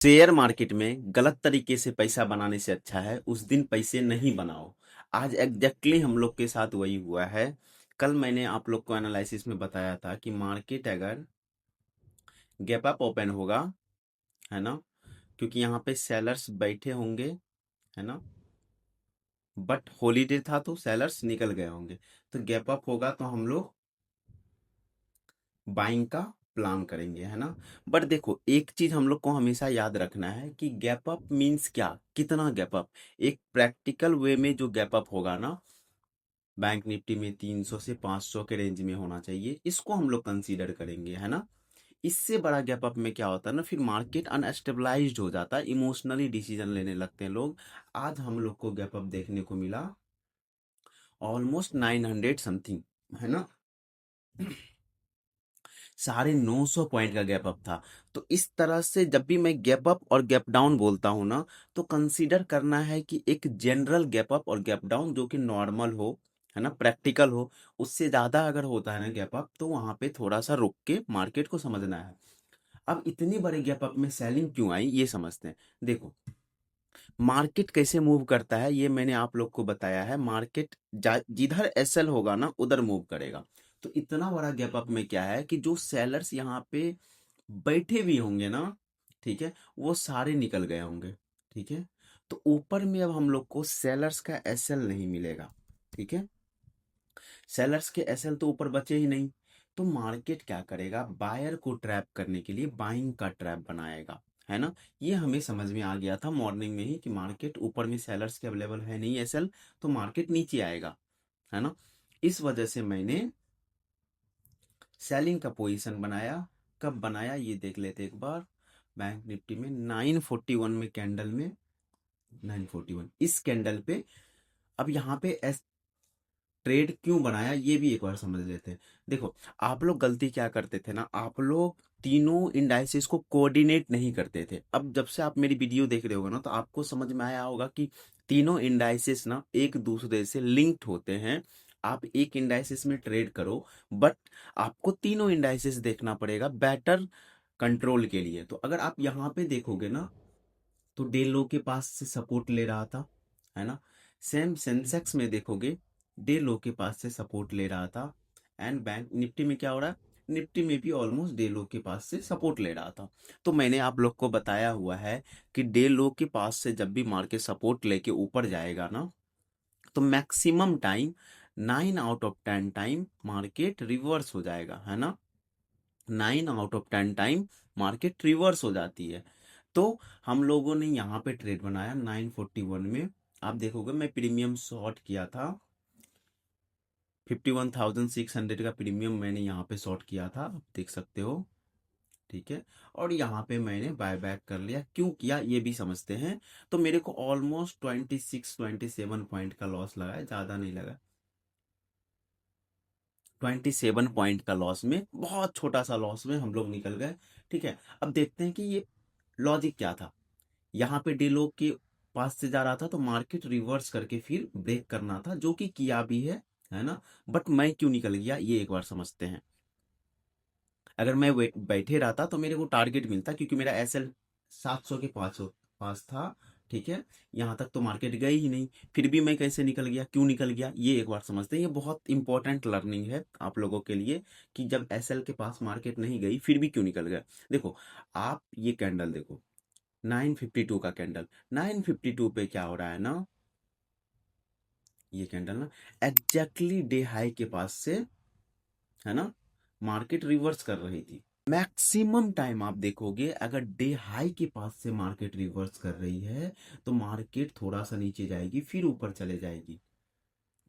Share market में गलत तरीके से पैसा बनाने से अच्छा है उस दिन पैसे नहीं बनाओ। आज एग्जैक्टली हम लोग के साथ वही हुआ है। कल मैंने आप लोग को एनालिसिस में बताया था कि मार्केट अगर गैप अप ओपन होगा, है ना, क्योंकि यहाँ पे सेलर्स बैठे होंगे, है ना, बट हॉलीडे था तो सेलर्स निकल गए होंगे, तो गैप अप होगा तो हम लोग बाइंग का प्लान करेंगे, है ना। बट देखो, एक चीज हम लोग को हमेशा याद रखना है कि गैप अप मीन्स क्या, कितना गैप अप। एक प्रैक्टिकल वे में जो गैप अप होगा ना, बैंक निफ्टी में 300 से 500 के रेंज में होना चाहिए, इसको हम लोग कंसीडर करेंगे, है ना। इससे बड़ा गैप अप में क्या होता है ना, फिर मार्केट अनस्टेबलाइज्ड हो जाता है, इमोशनली डिसीजन लेने लगते हैं लोग। आज हम लोग को गैप अप देखने को मिला ऑलमोस्ट 900 समथिंग, है ना। 950 पॉइंट का गैप अप था। तो इस तरह से जब भी मैं गैप अप और गैप डाउन बोलता हूं ना, तो कंसीडर करना है कि एक जनरल गैप अप और गैप डाउन जो कि नॉर्मल हो, है ना, प्रैक्टिकल हो। उससे ज्यादा अगर होता है ना गैप अप, तो वहां पे थोड़ा सा रुक के मार्केट को समझना है। अब इतने बड़े गैप अप में सेलिंग क्यों आई, ये समझते हैं। देखो, मार्केट कैसे मूव करता है ये मैंने आप लोग को बताया है। मार्केट जिधर एसएल होगा ना उधर मूव करेगा। तो इतना बड़ा गैप अप में क्या है कि जो सेलर्स यहाँ पे बैठे भी होंगे ना, ठीक है, वो सारे निकल गए होंगे, ठीक है। तो ऊपर में अब हम लोग को सेलर्स का एसएल नहीं मिलेगा, ठीक है। सेलर्स के एसएल तो ऊपर बचे ही नहीं। तो मार्केट क्या करेगा, बायर को ट्रैप करने के लिए बाइंग का ट्रैप बनाएगा, है ना। ये हमें समझ में आ गया था मॉर्निंग में ही कि मार्केट ऊपर में सेलर्स के अवेलेबल है नहीं एसएल, तो मार्केट नीचे आएगा, है ना। इस वजह से मैंने सेलिंग का पोजीशन बनाया। कब बनाया ये देख लेते एक बार। बैंक निफ्टी में 941 में कैंडल में, 941 इस कैंडल पे। अब यहाँ पे ट्रेड क्यों बनाया ये भी एक बार समझ लेते हैं। देखो, आप लोग गलती क्या करते थे ना, आप लोग तीनों इंडाइसेस को कोऑर्डिनेट नहीं करते थे। अब जब से आप मेरी वीडियो देख रहे होगे ना, तो आपको समझ में आया होगा कि तीनों इंडाइसेस ना एक दूसरे से लिंक्ड होते हैं। आप एक इंडाइसेस में ट्रेड करो, बट आपको तीनों इंडाइसेस देखना पड़ेगा बेटर कंट्रोल के लिए। तो अगर आप यहाँ पे देखोगे ना, तो डे लो के पास से सपोर्ट ले रहा था, है ना। सेम सेंसेक्स में देखोगे, डे लो के पास से सपोर्ट ले रहा था। एंड बैंक निफ्टी में क्या हो रहा है, निफ्टी में भी ऑलमोस्ट डे लो के पास से सपोर्ट ले रहा था। तो मैंने आप लोग को बताया हुआ है कि डे लो के पास से जब भी मार्केट सपोर्ट लेके ऊपर जाएगा ना, तो maximum time 9 out of 10 time market reverse हो जाएगा, है ना। 9 out of 10 time market reverse हो जाती है। तो हम लोगों ने यहाँ पे ट्रेड बनाया 941 में। आप देखोगे मैं प्रीमियम शॉर्ट किया था, 51,600 का प्रीमियम मैंने यहाँ पे शॉर्ट किया था, आप देख सकते हो, ठीक है। और यहाँ पे मैंने बाय बैक कर लिया, क्यों किया ये भी समझते हैं। तो मेरे को ऑलमोस्ट 27 पॉइंट का लॉस लगा है, ज़्यादा नहीं लगा। 27 पॉइंट का लॉस में, बहुत छोटा सा लॉस में हम लोग निकल गए, ठीक है। अब देखते हैं कि ये लॉजिक क्या था। यहाँ पे डीलो के पास से जा रहा था, तो मार्केट रिवर्स करके फिर ब्रेक करना था, जो कि किया भी है ना। बट मैं क्यों निकल गया ये एक बार समझते हैं। अगर मैं बैठे रहता तो मेरे को टारगेट मिलता, क्योंकि मेरा एसएल 700 के पास था, ठीक है। यहाँ तक तो मार्केट गई ही नहीं, फिर भी मैं कैसे निकल गया, क्यों निकल गया, ये एक बार समझते हैं। ये बहुत इंपॉर्टेंट लर्निंग है आप लोगों के लिए कि जब एसएल के पास मार्केट नहीं गई फिर भी क्यों निकल गया। देखो, आप ये कैंडल देखो, 952 का कैंडल, 952 पे क्या हो रहा है ना, ये कैंडल ना एग्जैक्टली डे हाई के पास से, है ना, मार्केट रिवर्स कर रही थी। मैक्सिमम टाइम आप देखोगे अगर डे हाई के पास से मार्केट रिवर्स कर रही है, तो मार्केट थोड़ा सा नीचे जाएगी फिर ऊपर चले जाएगी,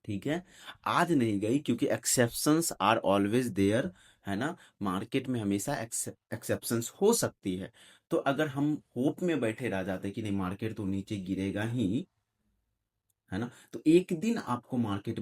ठीक है। आज नहीं गई क्योंकि एक्सेप्शंस आर ऑलवेज देयर, है ना। मार्केट में हमेशा एक्सेप्शंस हो सकती है। तो अगर हम होप में बैठे रह जाते कि नहीं मार्केट तो नीचे गिरेगा ही, है ना, तो एक दिन आपको मार्केट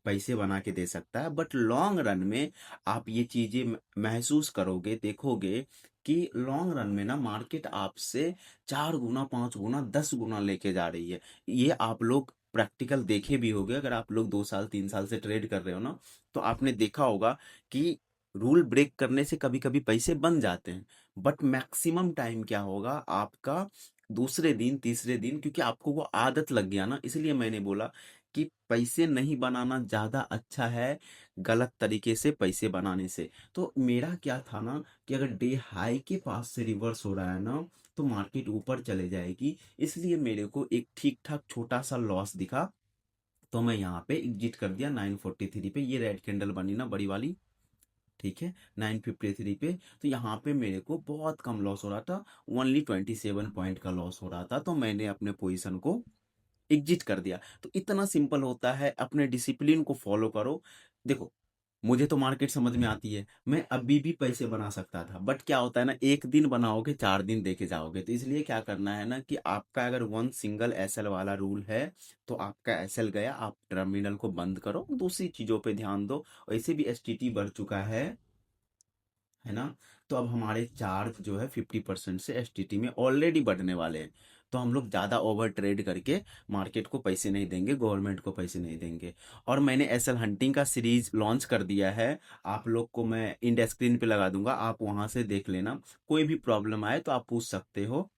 पैसे बना के दे सकता है, बट लॉन्ग रन में आप ये चीजें महसूस करोगे, देखोगे कि लॉन्ग रन में ना मार्केट आपसे 4 गुना, 5 गुना, 10 गुना लेके जा रही है। ये आप लोग प्रैक्टिकल देखे भी होंगे, अगर आप लोग 2 साल 3 साल से ट्रेड कर रहे हो ना, तो आपने देखा होगा कि रूल ब्रेक करने से कभी कभी पैसे बन जाते हैं, बट मैक्सिमम टाइम क्या होगा आपका, दूसरे दिन तीसरे दिन, क्योंकि आपको वो आदत लग गया ना, इसलिए मैंने बोला कि पैसे नहीं बनाना ज़्यादा अच्छा है गलत तरीके से पैसे बनाने से। तो मेरा क्या था ना कि अगर डे हाई के पास से रिवर्स हो रहा है ना, तो मार्केट ऊपर चले जाएगी, इसलिए मेरे को एक ठीक ठाक छोटा सा लॉस दिखा। तो मैं यहाँ पे एग्जिट कर दिया 943 पे, ये रेड कैंडल बनी ना बड़ी वाली, ठीक है, 953 पे। तो यहाँ पे मेरे को बहुत कम लॉस हो रहा था, ओनली 27 पॉइंट का लॉस हो रहा था, तो मैंने अपने पोजीशन को एग्जिट कर दिया। तो इतना सिंपल होता है, अपने डिसिप्लिन को फॉलो करो। देखो, मुझे तो मार्केट समझ में आती है, मैं अभी भी पैसे बना सकता था, बट क्या होता है ना, एक दिन बनाओगे 4 दिन देके जाओगे। तो इसलिए क्या करना है ना कि आपका अगर वन सिंगल एसएल वाला रूल है, तो आपका एसएल गया, आप टर्मिनल को बंद करो, दूसरी चीजों पे ध्यान दो। वैसे भी एसटीटी बढ़ चुका है ना। तो अब हमारे चार्ज जो है 50% से एसटीटी में ऑलरेडी बढ़ने वाले हैं। तो हम लोग ज़्यादा ओवर ट्रेड करके मार्केट को पैसे नहीं देंगे, गवर्नमेंट को पैसे नहीं देंगे। और मैंने एसएल हंटिंग का सीरीज लॉन्च कर दिया है, आप लोग को मैं इंड स्क्रीन पे लगा दूंगा, आप वहां से देख लेना। कोई भी प्रॉब्लम आए तो आप पूछ सकते हो।